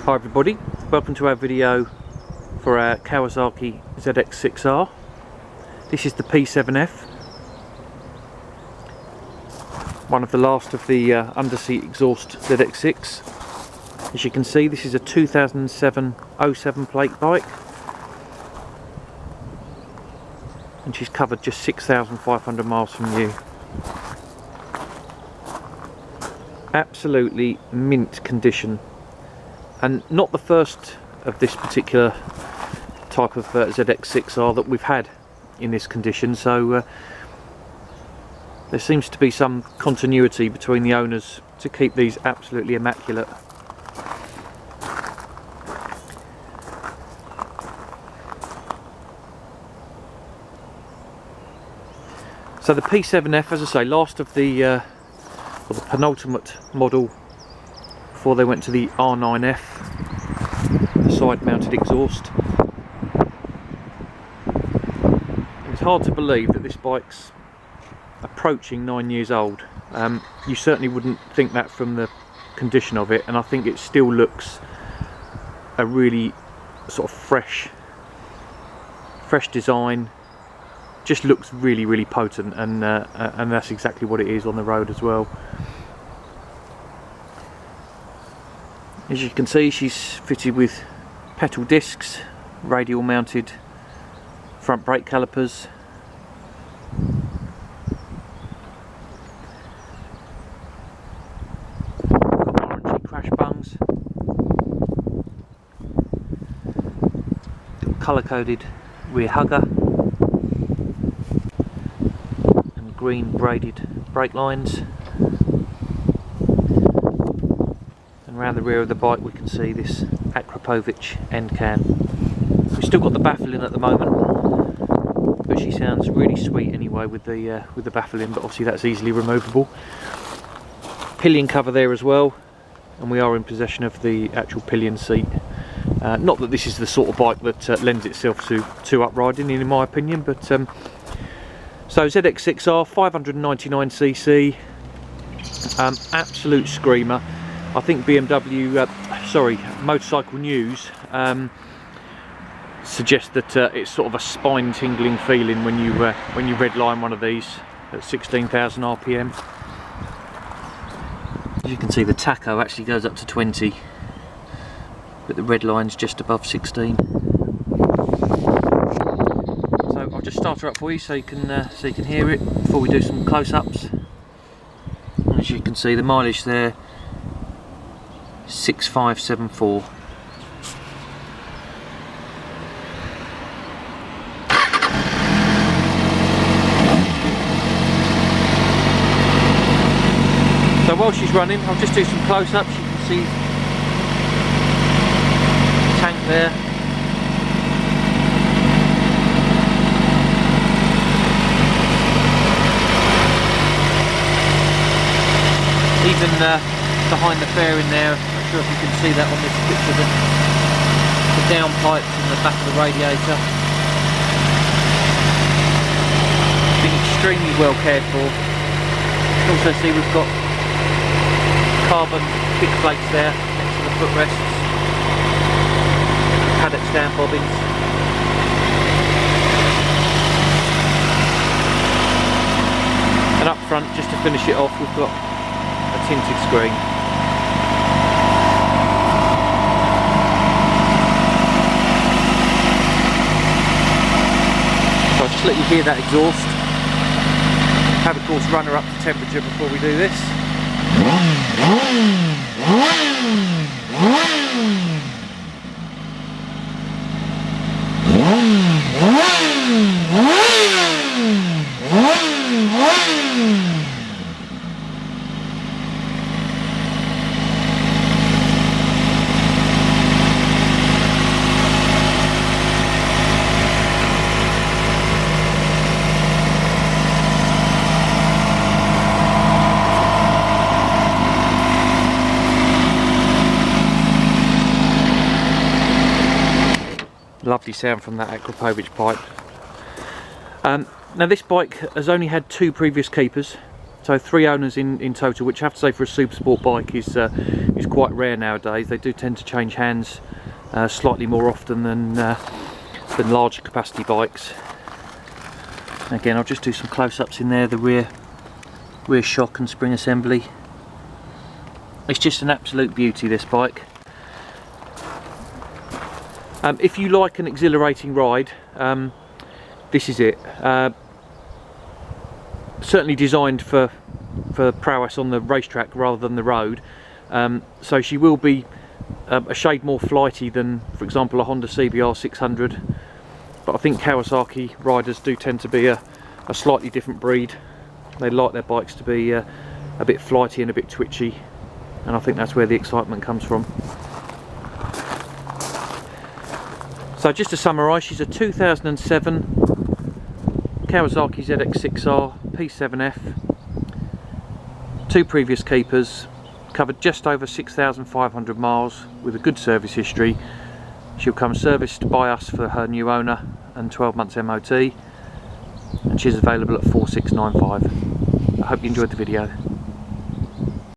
Hi everybody, welcome to our video for our Kawasaki ZX6R. This is the P7F, one of the last of the underseat exhaust ZX6. As you can see, this is a 2007 07 plate bike, and she's covered just 6,500 miles from you. Absolutely mint condition, and not the first of this particular type of ZX6R that we've had in this condition, so there seems to be some continuity between the owners to keep these absolutely immaculate. So the P7F, as I say, last of the the penultimate model before they went to the R9F, the side mounted exhaust. It's hard to believe that this bike's approaching 9 years old. You certainly wouldn't think that from the condition of it, and I think it still looks a really sort of fresh design. Just looks really potent, and that's exactly what it is on the road as well. As you can see, she's fitted with pedal discs, radial mounted front brake calipers, got orangey crash bungs, colour coded rear hugger, green braided brake lines, and around the rear of the bike we can see this Akrapovic end can. We've still got the baffling at the moment, but she sounds really sweet anyway with the baffling, but obviously that's easily removable. Pillion cover there as well, and we are in possession of the actual pillion seat. Not that this is the sort of bike that lends itself to upriding in my opinion, but so ZX6R, 599cc, absolute screamer. I think BMW, Motorcycle News suggests that it's sort of a spine-tingling feeling when you redline one of these at 16,000 RPM. As you can see, the tacho actually goes up to 20, but the red line's just above 16. I'll just start her up for you so you can hear it before we do some close-ups. As you can see, the mileage there, 6574. So while she's running, I'll just do some close-ups. You can see the tank there. Even behind the fairing there, I'm not sure if you can see that on this picture, the downpipes in the back of the radiator. Been extremely well cared for. You can also see we've got carbon kick plates there next to the footrests, paddock stand bobbins. And up front, just to finish it off, we've got a tinted screen. So I'll just let you hear that exhaust. Have of course run her up to temperature before we do this. Lovely sound from that Akrapovic pipe. Now this bike has only had 2 previous keepers, So 3 owners in total, which I have to say for a super sport bike is quite rare nowadays. They do tend to change hands slightly more often than large capacity bikes. Again, I'll just do some close-ups in there, the rear shock and spring assembly. It's just an absolute beauty, this bike. If you like an exhilarating ride, this is it. Certainly designed for prowess on the racetrack rather than the road. So she will be a shade more flighty than, for example, a Honda CBR 600. But I think Kawasaki riders do tend to be a slightly different breed. They like their bikes to be a bit flighty and a bit twitchy, and I think that's where the excitement comes from. So just to summarise, she's a 2007 Kawasaki ZX6R P7F, 2 previous keepers, covered just over 6,500 miles with a good service history. She'll come serviced by us for her new owner and 12 months MOT, and she's available at 4695. I hope you enjoyed the video.